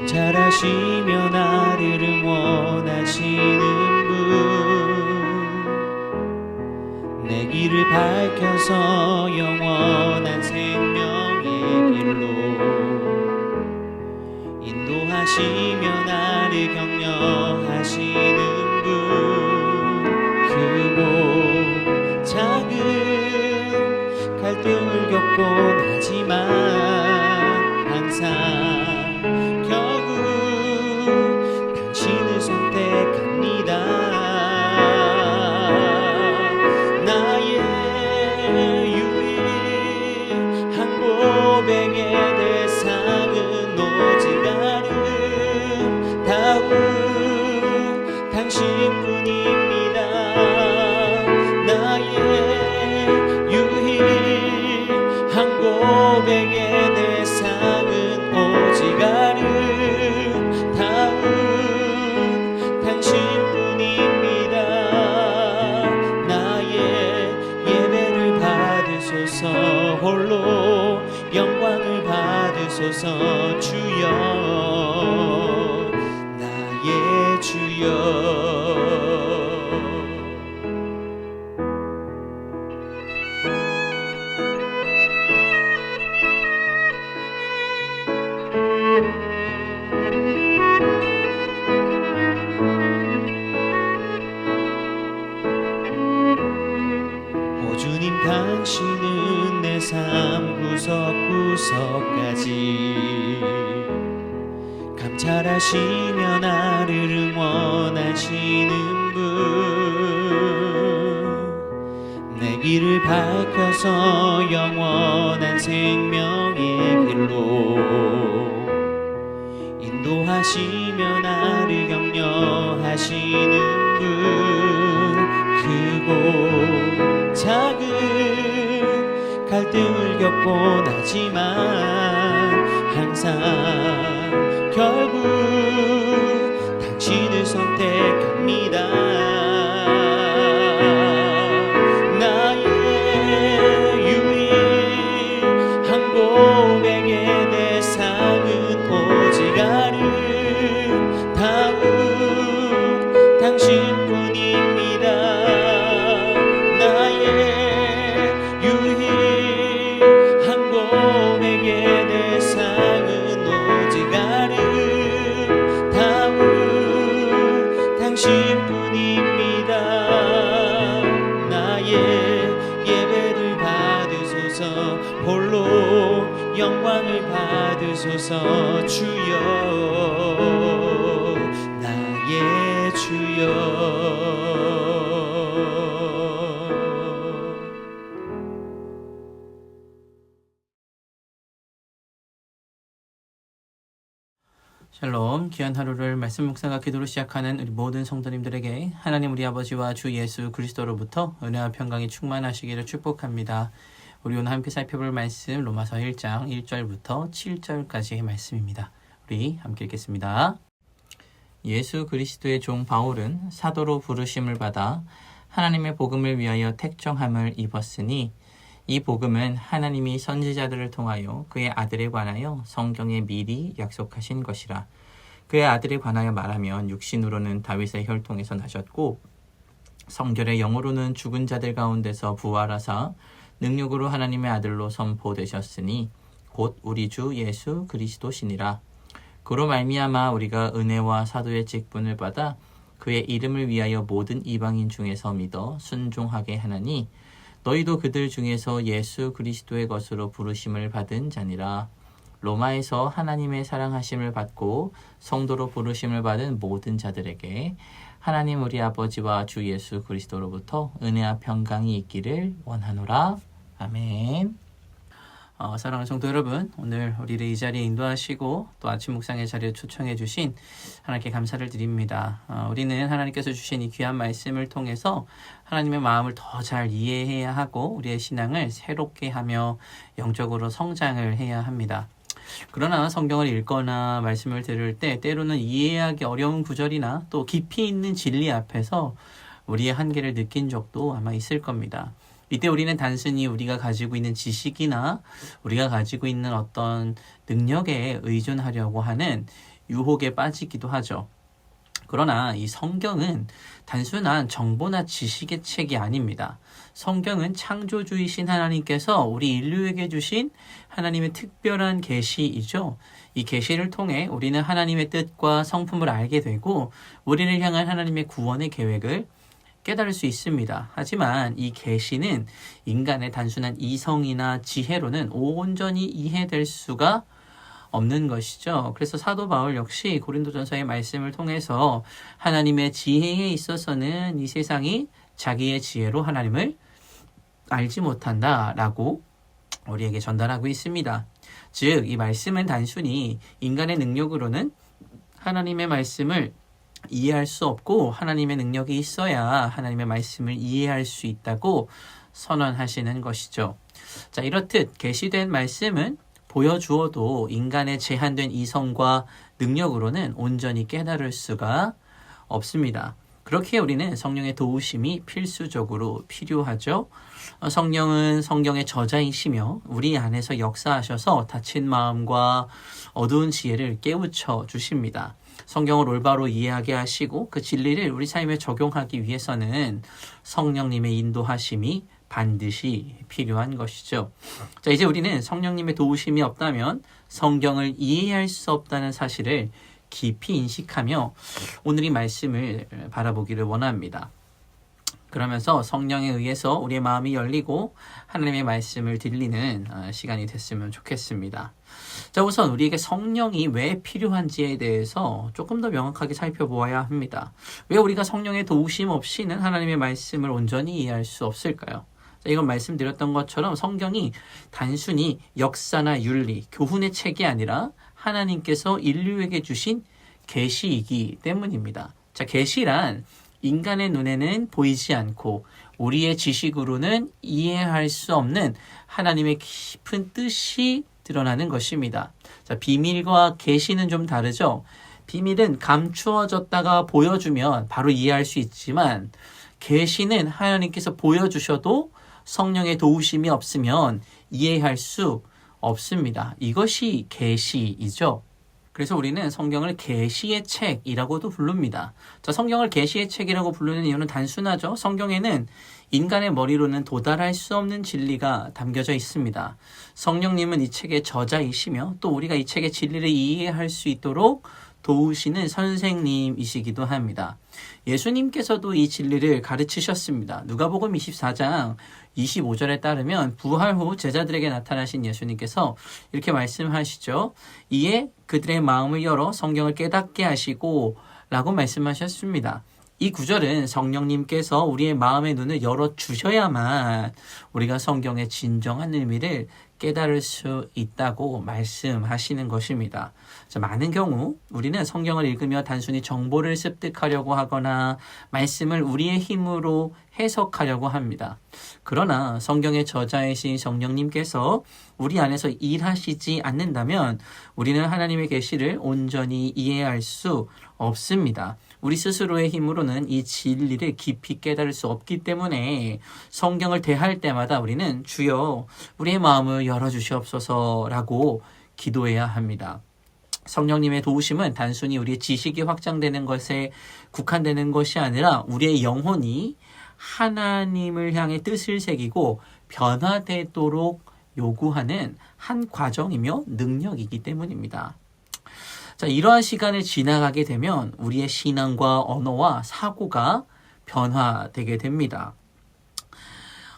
감찰하시며 나를 응원하시는 분, 내 길을 밝혀서 영원한 생명의 길로 인도하시며 나를 격려하시는 분, 크고 작은 갈등을 겪곤 하지만 항상 결국 당신을 선택합니다. 나의 유일한 고백의 대상은 오직 아름다운 당신뿐입니다. 나의 유일한 고백의 대상은 오직 아름다운 당신뿐입니다. 나의 예배를 받으소서, 홀로 영광을 받으소서. 주여, 나의 주여. 오 주님, 당신은 내 삶 구석구석까지 감찰하시며 나를 응원하시는 분, 내 길을 밝혀서 영원한 생명의 길로 인도하시며 나를 격려하시는 분, 크고 작은 갈등을 겪곤 하지만 항상 결국 당신을 선택합니다. 나의 유일한 고백의 대상은 오직 아름다운 당신뿐입니다. 나의 유일한 고백의 대상은 오직 아름다운 당신뿐입니다. 나의 예배를 받으소서, 홀로 영광을 받으소서. 주여, 나의 주여. 샬롬, 귀한 하루를 말씀 묵상과 기도로 시작하는 우리 모든 성도님들에게 하나님 우리 아버지와 주 예수 그리스도로부터 은혜와 평강이 충만하시기를 축복합니다. 우리 오늘 함께 살펴볼 말씀 로마서 1장 1절부터 7절까지의 말씀입니다. 우리 함께 읽겠습니다. 예수 그리스도의 종 바울은 사도로 부르심을 받아 하나님의 복음을 위하여 택정함을 입었으니 이 복음은 하나님이 선지자들을 통하여 그의 아들에 관하여 성경에 미리 약속하신 것이라. 그의 아들에 관하여 말하면 육신으로는 다윗의 혈통에서 나셨고 성결의 영으로는 죽은 자들 가운데서 부활하사 능력으로 하나님의 아들로 선포되셨으니 곧 우리 주 예수 그리스도시니라. 그로 말미암아 우리가 은혜와 사도의 직분을 받아 그의 이름을 위하여 모든 이방인 중에서 믿어 순종하게 하나니 너희도 그들 중에서 예수 그리스도의 것으로 부르심을 받은 자니라. 로마에서 하나님의 사랑하심을 받고 성도로 부르심을 받은 모든 자들에게 하나님 우리 아버지와 주 예수 그리스도로부터 은혜와 평강이 있기를 원하노라. 아멘. 사랑하는 성도 여러분, 오늘 우리를 이 자리에 인도하시고 또 아침 묵상의 자리에 초청해 주신 하나님께 감사를 드립니다. 우리는 하나님께서 주신 이 귀한 말씀을 통해서 하나님의 마음을 더 잘 이해해야 하고 우리의 신앙을 새롭게 하며 영적으로 성장을 해야 합니다. 그러나 성경을 읽거나 말씀을 들을 때 때로는 이해하기 어려운 구절이나 또 깊이 있는 진리 앞에서 우리의 한계를 느낀 적도 아마 있을 겁니다. 이때 우리는 단순히 우리가 가지고 있는 지식이나 우리가 가지고 있는 어떤 능력에 의존하려고 하는 유혹에 빠지기도 하죠. 그러나 이 성경은 단순한 정보나 지식의 책이 아닙니다. 성경은 창조주이신 하나님께서 우리 인류에게 주신 하나님의 특별한 계시이죠. 이 계시를 통해 우리는 하나님의 뜻과 성품을 알게 되고 우리를 향한 하나님의 구원의 계획을 깨달을 수 있습니다. 하지만 이 계시는 인간의 단순한 이성이나 지혜로는 온전히 이해될 수가 없는 것이죠. 그래서 사도 바울 역시 고린도전서의 말씀을 통해서 하나님의 지혜에 있어서는 이 세상이 자기의 지혜로 하나님을 알지 못한다라고 우리에게 전달하고 있습니다. 즉, 이 말씀은 단순히 인간의 능력으로는 하나님의 말씀을 이해할 수 없고 하나님의 능력이 있어야 하나님의 말씀을 이해할 수 있다고 선언하시는 것이죠. 자, 이렇듯 계시된 말씀은 보여주어도 인간의 제한된 이성과 능력으로는 온전히 깨달을 수가 없습니다. 그렇게 우리는 성령의 도우심이 필수적으로 필요하죠. 성령은 성경의 저자이시며 우리 안에서 역사하셔서 다친 마음과 어두운 지혜를 깨우쳐 주십니다. 성경을 올바로 이해하게 하시고 그 진리를 우리 삶에 적용하기 위해서는 성령님의 인도하심이 반드시 필요한 것이죠. 자, 이제 우리는 성령님의 도우심이 없다면 성경을 이해할 수 없다는 사실을 깊이 인식하며 오늘 이 말씀을 바라보기를 원합니다. 그러면서 성령에 의해서 우리의 마음이 열리고 하나님의 말씀을 들리는 시간이 됐으면 좋겠습니다. 자, 우선 우리에게 성령이 왜 필요한지에 대해서 조금 더 명확하게 살펴보아야 합니다. 왜 우리가 성령의 도우심 없이는 하나님의 말씀을 온전히 이해할 수 없을까요? 자, 이건 말씀드렸던 것처럼 성경이 단순히 역사나 윤리, 교훈의 책이 아니라 하나님께서 인류에게 주신 계시이기 때문입니다. 자, 계시란 인간의 눈에는 보이지 않고 우리의 지식으로는 이해할 수 없는 하나님의 깊은 뜻이 드러나는 것입니다. 자, 비밀과 계시는 좀 다르죠. 비밀은 감추어졌다가 보여주면 바로 이해할 수 있지만 계시는 하나님께서 보여주셔도 성령의 도우심이 없으면 이해할 수 없습니다. 이것이 계시이죠. 그래서 우리는 성경을 계시의 책이라고도 부릅니다. 자, 성경을 계시의 책이라고 부르는 이유는 단순하죠. 성경에는 인간의 머리로는 도달할 수 없는 진리가 담겨져 있습니다. 성령님은 이 책의 저자이시며 또 우리가 이 책의 진리를 이해할 수 있도록 도우시는 선생님이시기도 합니다. 예수님께서도 이 진리를 가르치셨습니다. 누가복음 24장 25절에 따르면 부활 후 제자들에게 나타나신 예수님께서 이렇게 말씀하시죠. 이에 그들의 마음을 열어 성경을 깨닫게 하시고 라고 말씀하셨습니다. 이 구절은 성령님께서 우리의 마음의 눈을 열어주셔야만 우리가 성경의 진정한 의미를 깨달을 수 있다고 말씀하시는 것입니다. 자, 많은 경우 우리는 성경을 읽으며 단순히 정보를 습득하려고 하거나 말씀을 우리의 힘으로 해석하려고 합니다. 그러나 성경의 저자이신 성령님께서 우리 안에서 일하시지 않는다면 우리는 하나님의 계시를 온전히 이해할 수 없습니다. 우리 스스로의 힘으로는 이 진리를 깊이 깨달을 수 없기 때문에 성경을 대할 때마다 우리는 주여 우리의 마음을 열어주시옵소서라고 기도해야 합니다. 성령님의 도우심은 단순히 우리의 지식이 확장되는 것에 국한되는 것이 아니라 우리의 영혼이 하나님을 향해 뜻을 새기고 변화되도록 요구하는 한 과정이며 능력이기 때문입니다. 자, 이러한 시간을 지나가게 되면 우리의 신앙과 언어와 사고가 변화되게 됩니다.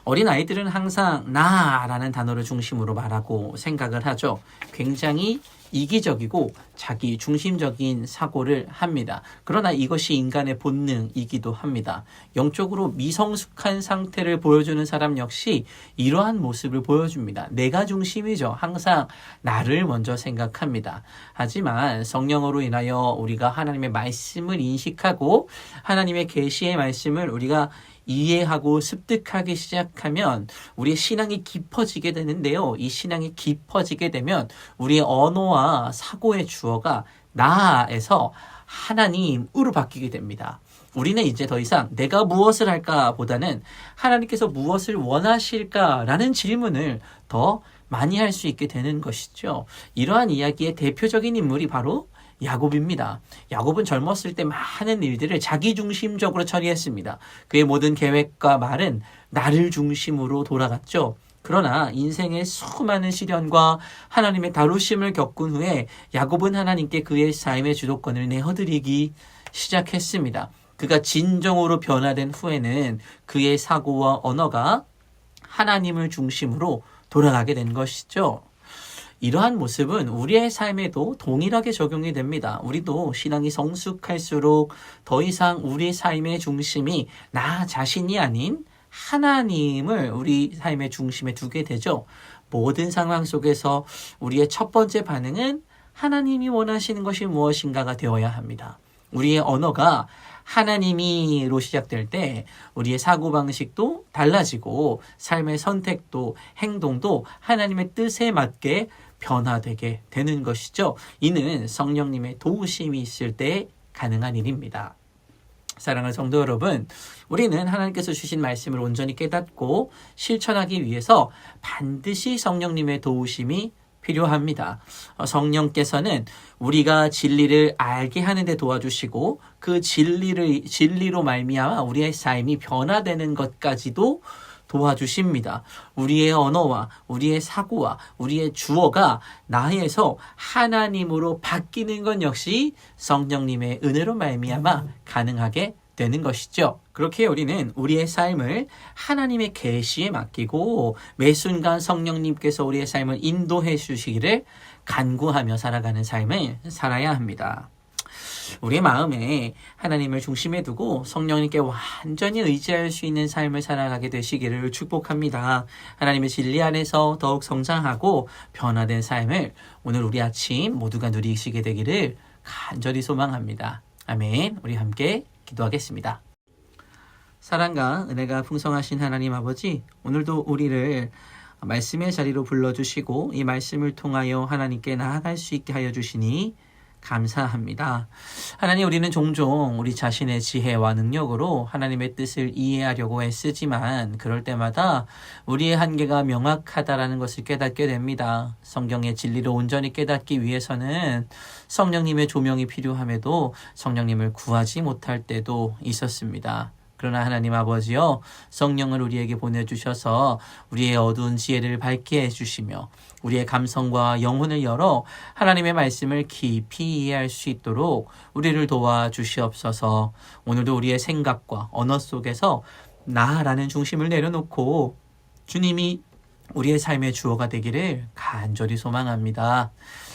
어린 아이들은 항상 나라는 단어를 중심으로 말하고 생각을 하죠. 굉장히 이기적이고 자기 중심적인 사고를 합니다. 그러나 이것이 인간의 본능이기도 합니다. 영적으로 미성숙한 상태를 보여주는 사람 역시 이러한 모습을 보여줍니다. 내가 중심이죠. 항상 나를 먼저 생각합니다. 하지만 성령으로 인하여 우리가 하나님의 말씀을 인식하고 하나님의 계시의 말씀을 우리가 이해하고 습득하기 시작하면 우리의 신앙이 깊어지게 되는데요. 이 신앙이 깊어지게 되면 우리의 언어와 사고의 주어가 나에서 하나님으로 바뀌게 됩니다. 우리는 이제 더 이상 내가 무엇을 할까 보다는 하나님께서 무엇을 원하실까라는 질문을 더 많이 할 수 있게 되는 것이죠. 이러한 이야기의 대표적인 인물이 바로 야곱입니다. 야곱은 젊었을 때 많은 일들을 자기중심적으로 처리했습니다. 그의 모든 계획과 말은 나를 중심으로 돌아갔죠. 그러나 인생의 수많은 시련과 하나님의 다루심을 겪은 후에 야곱은 하나님께 그의 삶의 주도권을 내어드리기 시작했습니다. 그가 진정으로 변화된 후에는 그의 사고와 언어가 하나님을 중심으로 돌아가게 된 것이죠. 이러한 모습은 우리의 삶에도 동일하게 적용이 됩니다. 우리도 신앙이 성숙할수록 더 이상 우리의 삶의 중심이 나 자신이 아닌 하나님을 우리 삶의 중심에 두게 되죠. 모든 상황 속에서 우리의 첫 번째 반응은 하나님이 원하시는 것이 무엇인가가 되어야 합니다. 우리의 언어가 하나님이로 시작될 때 우리의 사고방식도 달라지고 삶의 선택도 행동도 하나님의 뜻에 맞게 변화되게 되는 것이죠. 이는 성령님의 도우심이 있을 때 가능한 일입니다. 사랑하는 성도 여러분, 우리는 하나님께서 주신 말씀을 온전히 깨닫고 실천하기 위해서 반드시 성령님의 도우심이 필요합니다. 성령께서는 우리가 진리를 알게 하는데 도와주시고 그 진리로 말미암아 우리의 삶이 변화되는 것까지도 도와주십니다. 우리의 언어와 우리의 사고와 우리의 주어가 나에서 하나님으로 바뀌는 것 역시 성령님의 은혜로 말미암아 가능하게 되는 것이죠. 그렇게 우리는 우리의 삶을 하나님의 계시에 맡기고 매 순간 성령님께서 우리의 삶을 인도해 주시기를 간구하며 살아가는 삶을 살아야 합니다. 우리의 마음에 하나님을 중심에 두고 성령님께 완전히 의지할 수 있는 삶을 살아가게 되시기를 축복합니다. 하나님의 진리 안에서 더욱 성장하고 변화된 삶을 오늘 우리 아침 모두가 누리시게 되기를 간절히 소망합니다. 아멘. 우리 함께 기도하겠습니다. 사랑과 은혜가 풍성하신 하나님 아버지, 오늘도 우리를 말씀의 자리로 불러주시고 이 말씀을 통하여 하나님께 나아갈 수 있게 하여 주시니 감사합니다. 하나님, 우리는 종종 우리 자신의 지혜와 능력으로 하나님의 뜻을 이해하려고 애쓰지만 그럴 때마다 우리의 한계가 명확하다라는 것을 깨닫게 됩니다. 성경의 진리를 온전히 깨닫기 위해서는 성령님의 조명이 필요함에도 성령님을 구하지 못할 때도 있었습니다. 그러나 하나님 아버지여, 성령을 우리에게 보내주셔서 우리의 어두운 지혜를 밝게 해주시며 우리의 감성과 영혼을 열어 하나님의 말씀을 깊이 이해할 수 있도록 우리를 도와주시옵소서. 오늘도 우리의 생각과 언어 속에서 나라는 중심을 내려놓고 주님이 우리의 삶의 주어가 되기를 간절히 소망합니다.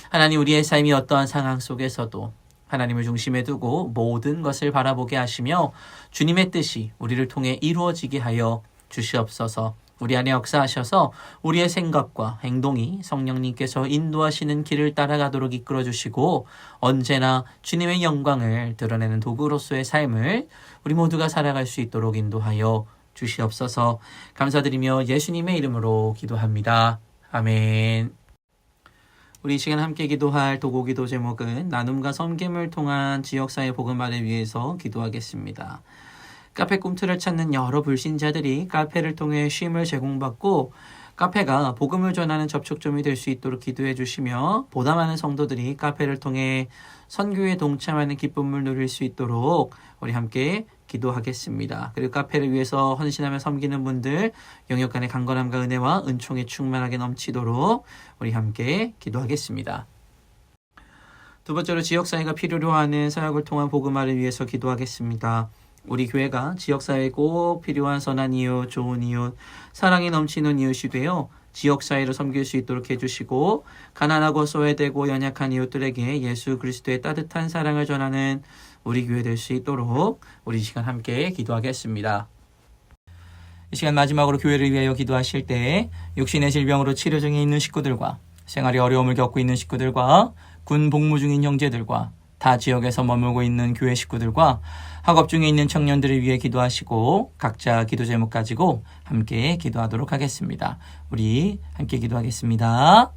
하나님, 우리의 삶이 어떠한 상황 속에서도 하나님을 중심에 두고 모든 것을 바라보게 하시며 주님의 뜻이 우리를 통해 이루어지게 하여 주시옵소서. 우리 안에 역사하셔서 우리의 생각과 행동이 성령님께서 인도하시는 길을 따라가도록 이끌어 주시고 언제나 주님의 영광을 드러내는 도구로서의 삶을 우리 모두가 살아갈 수 있도록 인도하여 주시옵소서. 감사드리며 예수님의 이름으로 기도합니다. 아멘. 우리 이 시간 함께 기도할 도구 기도 제목은 나눔과 섬김을 통한 지역사회 복음화를 위해서 기도하겠습니다. 카페 꿈틀을 찾는 여러 불신자들이 카페를 통해 쉼을 제공받고 카페가 복음을 전하는 접촉점이 될 수 있도록 기도해 주시며 보다 많은 성도들이 카페를 통해 선교에 동참하는 기쁨을 누릴 수 있도록 우리 함께 기도하겠습니다. 그리고 카페를 위해서 헌신하며 섬기는 분들 영역 간의 강건함과 은혜와 은총이 충만하게 넘치도록 우리 함께 기도하겠습니다. 두 번째로 지역사회가 필요로 하는 사역을 통한 복음화를 위해서 기도하겠습니다. 우리 교회가 지역사회에 꼭 필요한 선한 이웃, 좋은 이웃, 사랑이 넘치는 이웃이 되어 지역사회로 섬길 수 있도록 해주시고 가난하고 소외되고 연약한 이웃들에게 예수 그리스도의 따뜻한 사랑을 전하는 우리 교회 될 수 있도록 우리 이 시간 함께 기도하겠습니다. 이 시간 마지막으로 교회를 위하여 기도하실 때 육신의 질병으로 치료 중에 있는 식구들과 생활에 어려움을 겪고 있는 식구들과 군 복무 중인 형제들과 타 지역에서 머물고 있는 교회 식구들과 학업 중에 있는 청년들을 위해 기도하시고 각자 기도 제목 가지고 함께 기도하도록 하겠습니다. 우리 함께 기도하겠습니다.